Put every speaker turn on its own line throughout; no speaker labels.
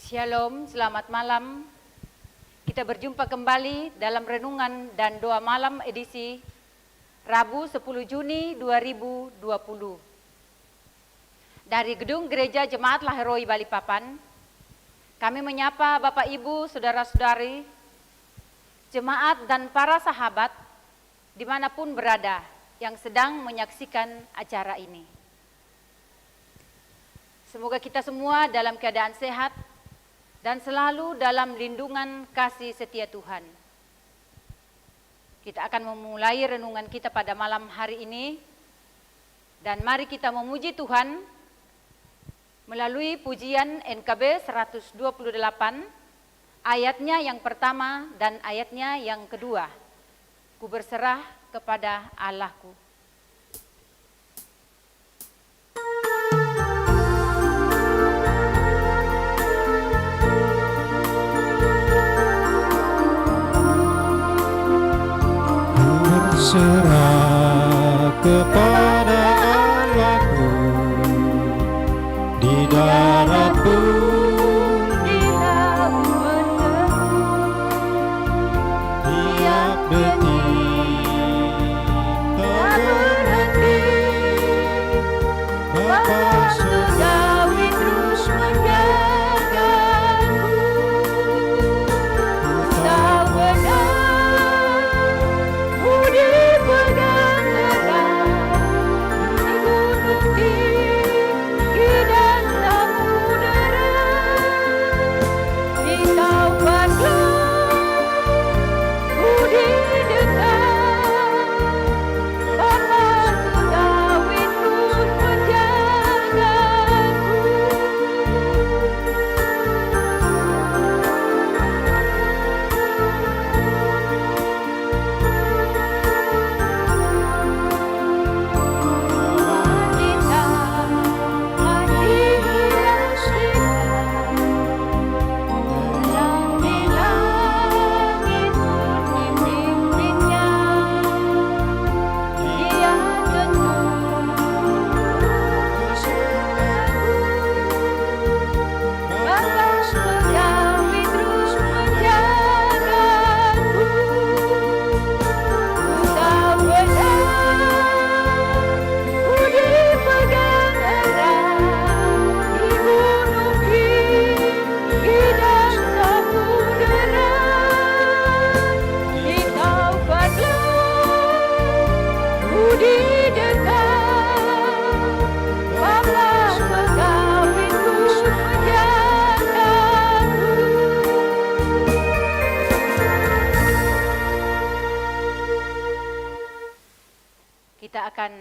Shalom, selamat malam. Kita berjumpa kembali dalam renungan dan doa malam edisi Rabu 10 Juni 2020. Dari Gedung Gereja Jemaat Laheroi Balikpapan, kami menyapa Bapak Ibu, Saudara-saudari, jemaat dan para sahabat dimanapun berada yang sedang menyaksikan acara ini. Semoga kita semua dalam keadaan sehat dan selalu dalam lindungan kasih setia Tuhan. Kita akan memulai renungan kita pada malam hari ini, dan mari kita memuji Tuhan melalui pujian NKB 128, ayatnya yang pertama dan ayatnya yang kedua. Ku berserah kepada Allahku.
Berserah kepada Allahku, di darat pun di laut berteduh, tiap detik tak berhenti. Bapa surgawi terus menjagaku, ku tahu benar dipegang erat di gunung tinggi dan samudera, di taufan budi dekat. Bapa surgawi terus menjagaku. Wanita mati hias terbang di langit mimpi-mimpinya. Dia tentu Bapa surgawi terus menjagaku. Ku tahu benar ku dipegang erat di gunung tinggi dan samudera, di taufan budi dekat. Bapa surgawi terus menjagaku. Kita akan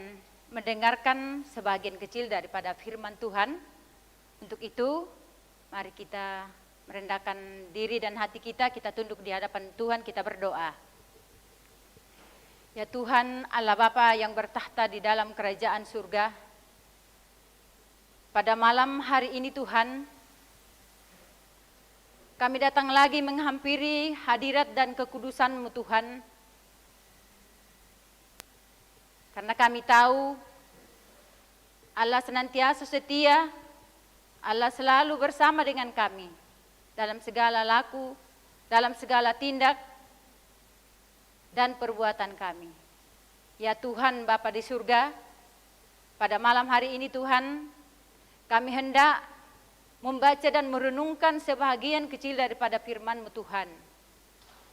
mendengarkan sebagian kecil daripada firman Tuhan. Untuk itu, mari kita merendahkan diri dan hati kita tunduk di hadapan Tuhan, kita berdoa. Ya Tuhan, Allah Bapa yang bertahta di dalam kerajaan surga, pada malam hari ini Tuhan, kami datang lagi menghampiri hadirat dan kekudusan-Mu Tuhan, karena kami tahu Allah senantiasa setia, Allah selalu bersama dengan kami dalam segala laku, dalam segala tindak dan perbuatan kami. Ya Tuhan Bapa di surga, pada malam hari ini Tuhan, kami hendak membaca dan merenungkan sebahagian kecil daripada firman-Mu Tuhan.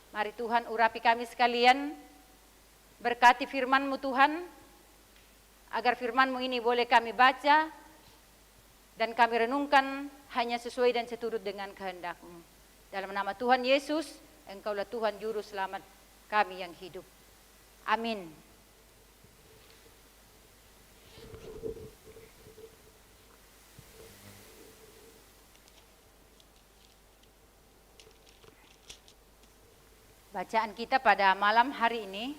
Mari Tuhan urapi kami sekalian, berkati firman-Mu Tuhan, agar firman-Mu ini boleh kami baca dan kami renungkan hanya sesuai dan seturut dengan kehendak-Mu. Dalam nama Tuhan Yesus, Engkaulah Tuhan Juru Selamat kami yang hidup. Amin. Bacaan kita pada malam hari ini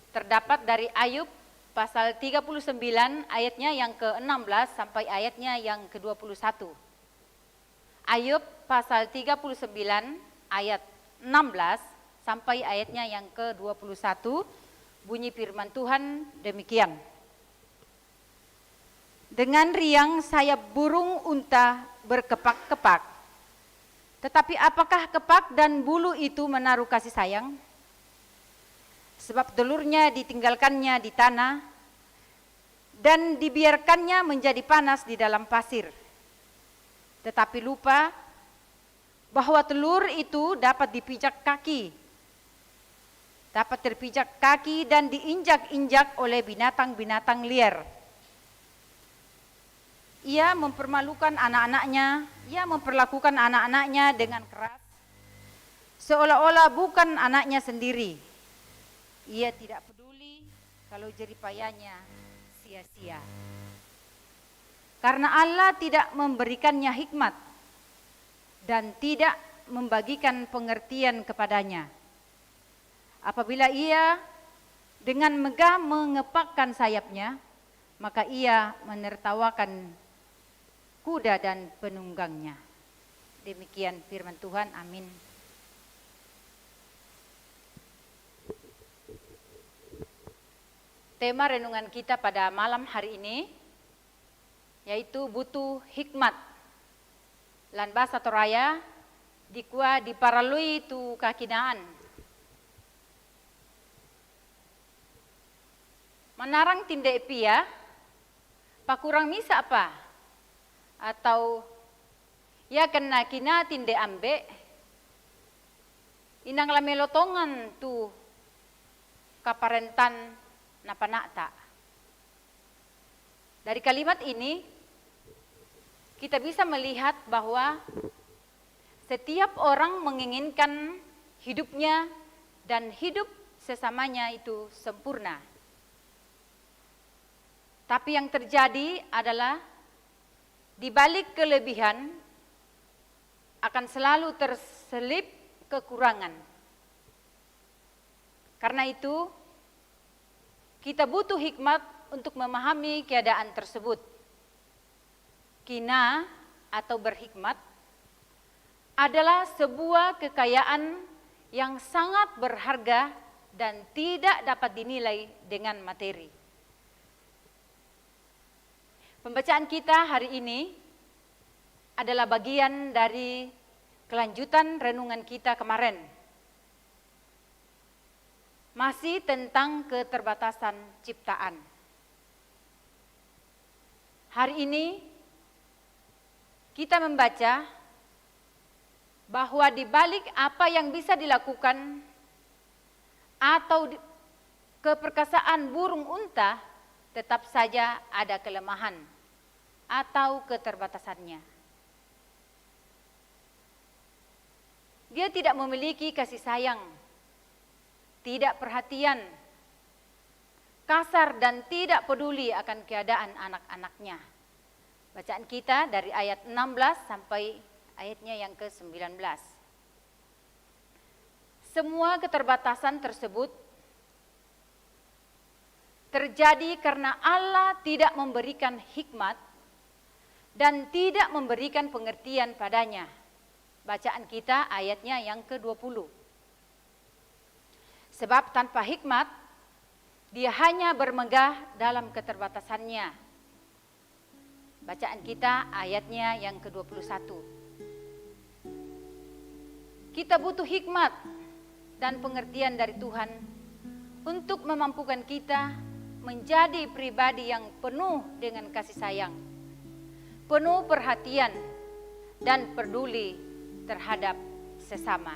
terdapat dari Ayub pasal 39 ayatnya yang ke-16 sampai ayatnya yang ke-21. Ayub pasal 39 ayat 16 sampai ayatnya yang ke-21, bunyi firman Tuhan demikian.
Dengan riang sayap burung unta berkepak-kepak. Tetapi apakah kepak dan bulu itu menaruh kasih sayang? Sebab telurnya ditinggalkannya di tanah dan dibiarkannya menjadi panas di dalam pasir. Tetapi lupa bahwa telur itu dapat dipijak kaki, dapat terpijak kaki dan diinjak-injak oleh binatang-binatang liar. Ia mempermalukan anak-anaknya, ia memperlakukan anak-anaknya dengan keras, seolah-olah bukan anaknya sendiri. Ia tidak peduli kalau jeripayanya sia-sia. Karena Allah tidak memberikannya hikmat dan tidak membagikan pengertian kepadanya. Apabila ia dengan megah mengepakkan sayapnya, maka ia menertawakan kuda dan penunggangnya. Demikian firman Tuhan, amin. Tema renungan kita pada malam hari ini yaitu butuh hikmat. Lan bahasa Toraya dikua diparalui tu kakinaan. Menarang tinde epia, pakurang misa apa? Atau ya kena kina tinde ambe, inang lamelotongan tu kaparentan napanakta. Dari kalimat ini kita bisa melihat bahwa setiap orang menginginkan hidupnya dan hidup sesamanya itu sempurna. Tapi yang terjadi adalah di balik kelebihan akan selalu terselip kekurangan. Karena itu kita butuh hikmat untuk memahami keadaan tersebut. Kina atau berhikmat adalah sebuah kekayaan yang sangat berharga dan tidak dapat dinilai dengan materi. Pembacaan kita hari ini adalah bagian dari kelanjutan renungan kita kemarin. Masih tentang keterbatasan ciptaan. Hari ini kita membaca bahwa di balik apa yang bisa dilakukan atau keperkasaan burung unta tetap saja ada kelemahan atau keterbatasannya. Dia tidak memiliki kasih sayang, tidak perhatian, kasar dan tidak peduli akan keadaan anak-anaknya. Bacaan kita dari ayat 16 sampai ayatnya yang ke-19. Semua keterbatasan tersebut terjadi karena Allah tidak memberikan hikmat dan tidak memberikan pengertian padanya. Bacaan kita ayatnya yang ke-20. Sebab tanpa hikmat, dia hanya bermegah dalam keterbatasannya. Bacaan kita ayatnya yang ke-21. Kita butuh hikmat dan pengertian dari Tuhan untuk memampukan kita menjadi pribadi yang penuh dengan kasih sayang, penuh perhatian dan peduli terhadap sesama.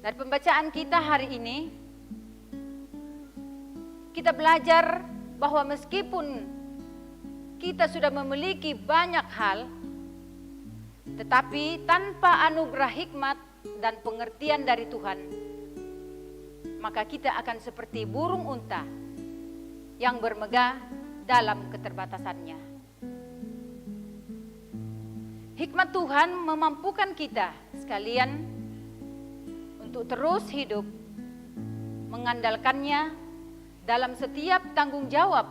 Dari pembacaan kita hari ini, kita belajar bahwa meskipun kita sudah memiliki banyak hal, tetapi tanpa anugerah hikmat dan pengertian dari Tuhan, maka kita akan seperti burung unta yang bermegah dalam keterbatasannya. Hikmat Tuhan memampukan kita sekalian untuk terus hidup mengandalkannya dalam setiap tanggung jawab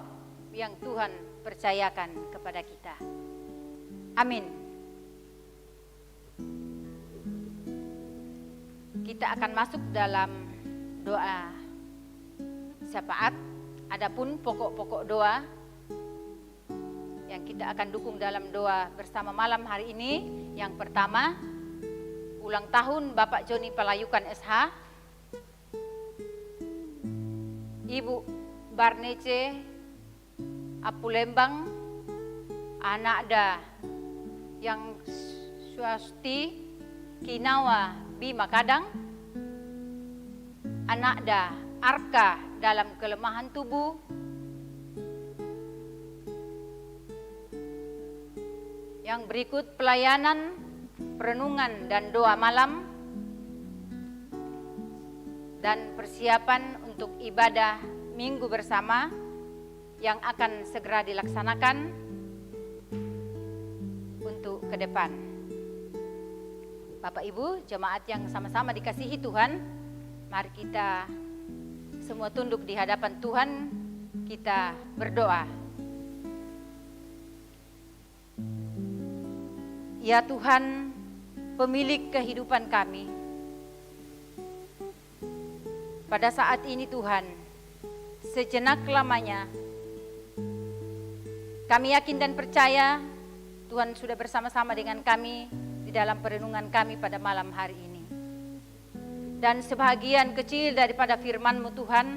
yang Tuhan percayakan kepada kita. Amin. Kita akan masuk dalam doa syafaat Adapun pokok-pokok doa yang kita akan dukung dalam doa bersama malam hari ini, yang pertama, ulang tahun Bapak Joni Pelayukan SH, Ibu Barnece Apulembang, Anakda yang Swasti Kinawa Bima Kadang, Anakda Arka dalam kelemahan tubuh, yang berikut pelayanan, perenungan dan doa malam, dan persiapan untuk ibadah minggu bersama yang akan segera dilaksanakan untuk ke depan. Bapak Ibu, jemaat yang sama-sama dikasihi Tuhan, mari kita semua tunduk di hadapan Tuhan, kita berdoa. Ya Tuhan, pemilik kehidupan kami, pada saat ini Tuhan, sejenak lamanya, kami yakin dan percaya Tuhan sudah bersama-sama dengan kami di dalam perenungan kami pada malam hari ini. Dan sebahagian kecil daripada firman-Mu Tuhan,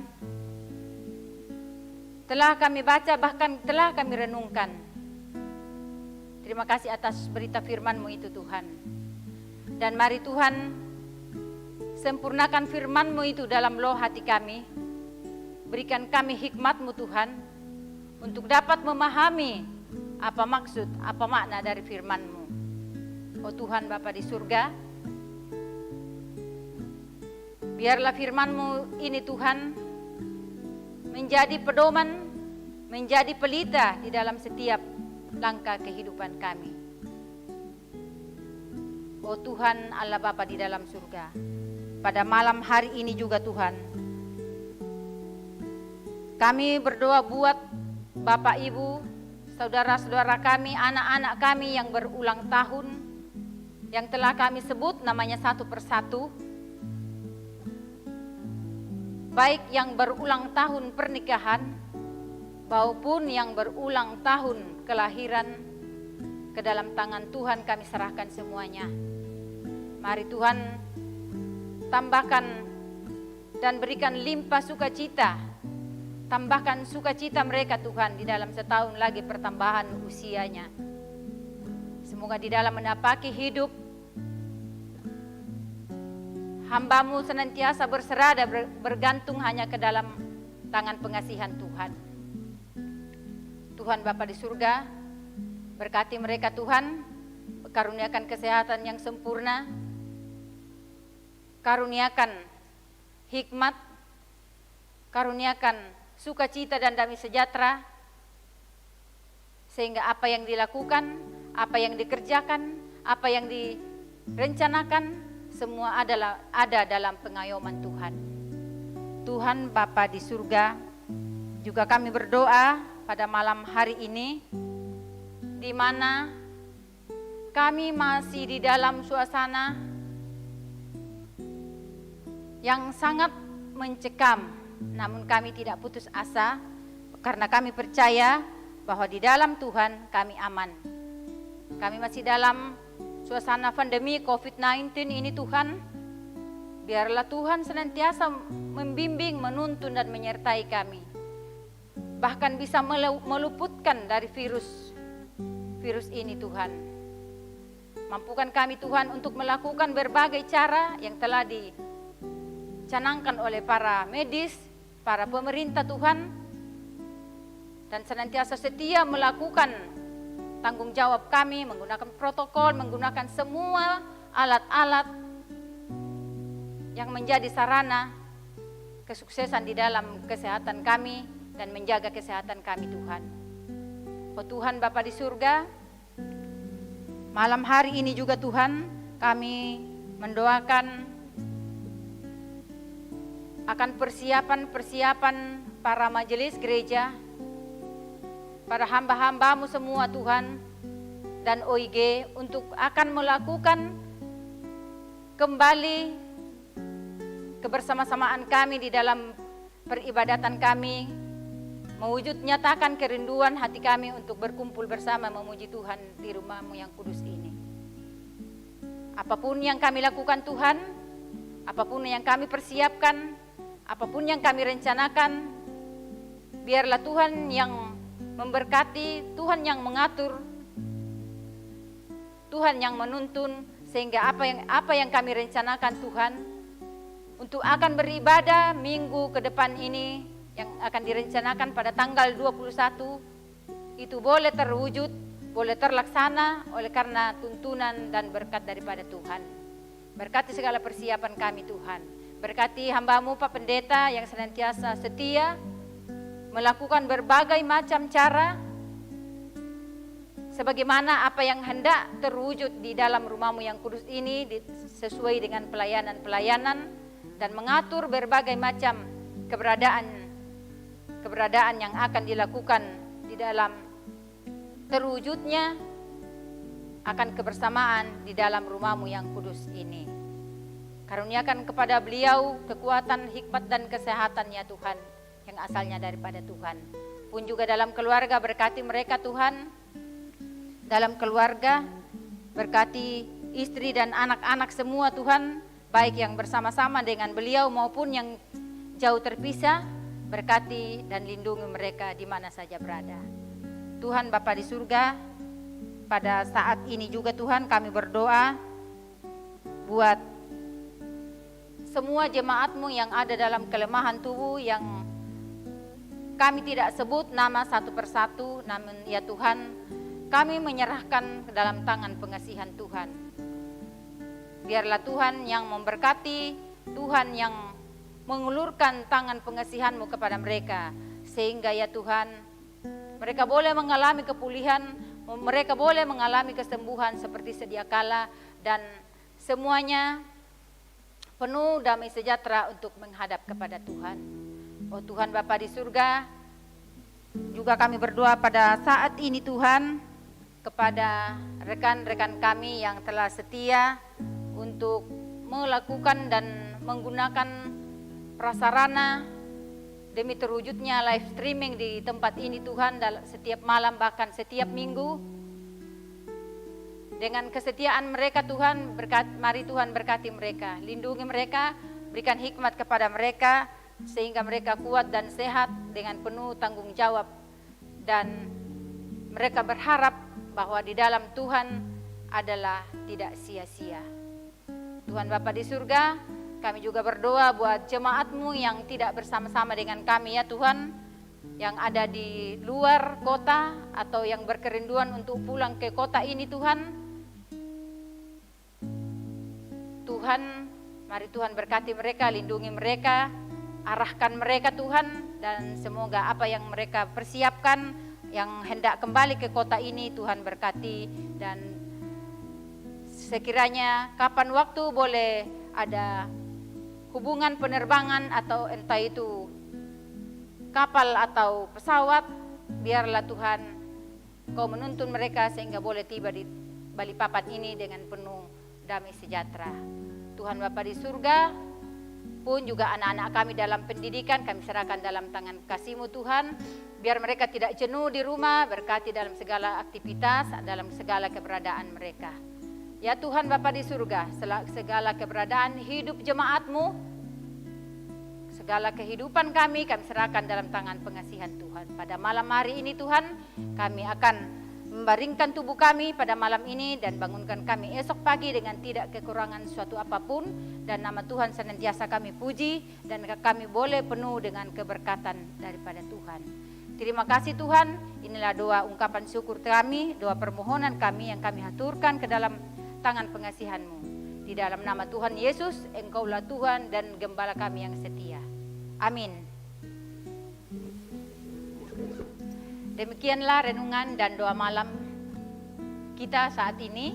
telah kami baca, bahkan telah kami renungkan. Terima kasih atas berita firman-Mu itu Tuhan. Dan mari Tuhan, sempurnakan firman-Mu itu dalam loh hati kami. Berikan kami hikmat-Mu Tuhan, untuk dapat memahami apa maksud, apa makna dari firman-Mu. Oh Tuhan Bapa di surga, biarlah firman-Mu ini Tuhan, menjadi pedoman, menjadi pelita di dalam setiap langkah kehidupan kami. Oh Tuhan Allah Bapa di dalam surga, pada malam hari ini juga Tuhan, kami berdoa buat Bapak Ibu, saudara-saudara kami, anak-anak kami yang berulang tahun, yang telah kami sebut namanya satu persatu, baik yang berulang tahun pernikahan maupun yang berulang tahun kelahiran, ke dalam tangan Tuhan kami serahkan semuanya. Mari Tuhan, tambahkan dan berikan limpah sukacita, tambahkan sukacita mereka Tuhan di dalam setahun lagi pertambahan usianya. Semoga di dalam menapaki hidup hamba-Mu senantiasa berserah dan bergantung hanya ke dalam tangan pengasihan Tuhan. Tuhan Bapa di surga, berkati mereka Tuhan, karuniakan kesehatan yang sempurna, karuniakan hikmat, karuniakan sukacita dan damai sejahtera, sehingga apa yang dilakukan, apa yang dikerjakan, apa yang direncanakan, semua ada dalam pengayoman Tuhan. Tuhan Bapa di surga, juga kami berdoa pada malam hari ini, di mana kami masih di dalam suasana yang sangat mencekam, namun kami tidak putus asa, karena kami percaya bahwa di dalam Tuhan kami aman. Kami masih dalam suasana pandemi COVID-19 ini Tuhan, biarlah Tuhan senantiasa membimbing, menuntun dan menyertai kami. Bahkan bisa meluputkan dari virus ini Tuhan. Mampukan kami Tuhan untuk melakukan berbagai cara yang telah dicanangkan oleh para medis, para pemerintah Tuhan, dan senantiasa setia melakukan tanggung jawab kami, menggunakan protokol, menggunakan semua alat-alat yang menjadi sarana kesuksesan di dalam kesehatan kami dan menjaga kesehatan kami Tuhan. Oh Tuhan Bapa di surga, malam hari ini juga Tuhan, kami mendoakan akan persiapan-persiapan para majelis gereja, para hamba-hamba-Mu semua Tuhan, dan OIG untuk akan melakukan kembali kebersama-samaan kami di dalam peribadatan kami mewujud nyatakan kerinduan hati kami untuk berkumpul bersama memuji Tuhan di rumah-Mu yang kudus ini. Apapun yang kami lakukan Tuhan, apapun yang kami persiapkan, apapun yang kami rencanakan, biarlah Tuhan yang memberkati, Tuhan yang mengatur, Tuhan yang menuntun, sehingga apa yang kami rencanakan Tuhan untuk akan beribadah minggu ke depan ini yang akan direncanakan pada tanggal 21 itu boleh terwujud, boleh terlaksana oleh karena tuntunan dan berkat daripada Tuhan. Berkati segala persiapan kami Tuhan. Berkati hamba-Mu Pak Pendeta yang senantiasa setia melakukan berbagai macam cara sebagaimana apa yang hendak terwujud di dalam rumah-Mu yang kudus ini sesuai dengan pelayanan-pelayanan dan mengatur berbagai macam keberadaan yang akan dilakukan di dalam terwujudnya akan kebersamaan di dalam rumah-Mu yang kudus ini. Karuniakan kepada beliau kekuatan, hikmat dan kesehatan ya Tuhan yang asalnya daripada Tuhan. Pun juga dalam keluarga berkati mereka Tuhan. Dalam keluarga berkati istri dan anak-anak semua Tuhan, baik yang bersama-sama dengan beliau maupun yang jauh terpisah, berkati dan lindungi mereka di mana saja berada. Tuhan Bapa di surga, pada saat ini juga Tuhan kami berdoa buat semua jemaat-Mu yang ada dalam kelemahan tubuh yang kami tidak sebut nama satu persatu, namun ya Tuhan kami menyerahkan ke dalam tangan pengasihan Tuhan. Biarlah Tuhan yang memberkati, Tuhan yang mengulurkan tangan pengasihan-Mu kepada mereka, sehingga ya Tuhan mereka boleh mengalami kepulihan, mereka boleh mengalami kesembuhan seperti sedia kala, dan semuanya penuh damai sejahtera untuk menghadap kepada Tuhan. Oh Tuhan Bapa di surga, juga kami berdoa pada saat ini Tuhan, kepada rekan-rekan kami yang telah setia untuk melakukan dan menggunakan prasarana demi terwujudnya live streaming di tempat ini Tuhan, setiap malam bahkan setiap minggu. Dengan kesetiaan mereka Tuhan, mari Tuhan berkati mereka, lindungi mereka, berikan hikmat kepada mereka sehingga mereka kuat dan sehat dengan penuh tanggung jawab, dan mereka berharap bahwa di dalam Tuhan adalah tidak sia-sia. Tuhan Bapa di surga, kami juga berdoa buat jemaat-Mu yang tidak bersama-sama dengan kami ya Tuhan, yang ada di luar kota atau yang berkerinduan untuk pulang ke kota ini Tuhan. Tuhan, mari Tuhan berkati mereka, lindungi mereka, arahkan mereka Tuhan, dan semoga apa yang mereka persiapkan yang hendak kembali ke kota ini Tuhan berkati, dan sekiranya kapan waktu boleh ada hubungan penerbangan atau entah itu kapal atau pesawat, biarlah Tuhan Kau menuntun mereka sehingga boleh tiba di Balikpapan ini dengan penuh damai sejahtera. Tuhan Bapa di surga, pun juga anak-anak kami dalam pendidikan kami serahkan dalam tangan kasih-Mu Tuhan, biar mereka tidak jenuh di rumah, berkati dalam segala aktivitas, dalam segala keberadaan mereka. Ya Tuhan Bapa di surga, segala keberadaan hidup jemaat-Mu, segala kehidupan kami serahkan dalam tangan pengasihan Tuhan. Pada malam hari ini Tuhan, kami akan membaringkan tubuh kami pada malam ini dan bangunkan kami esok pagi dengan tidak kekurangan suatu apapun, dan nama Tuhan senantiasa kami puji dan kami boleh penuh dengan keberkatan daripada Tuhan. Terima kasih Tuhan, inilah doa ungkapan syukur kami, doa permohonan kami yang kami haturkan ke dalam tangan pengasihan-Mu. Di dalam nama Tuhan Yesus, Engkaulah Tuhan dan Gembala kami yang setia. Amin. Demikianlah renungan dan doa malam kita saat ini.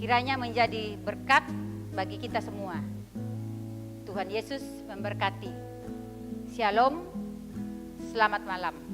Kiranya menjadi berkat bagi kita semua. Tuhan Yesus memberkati. Shalom, selamat malam.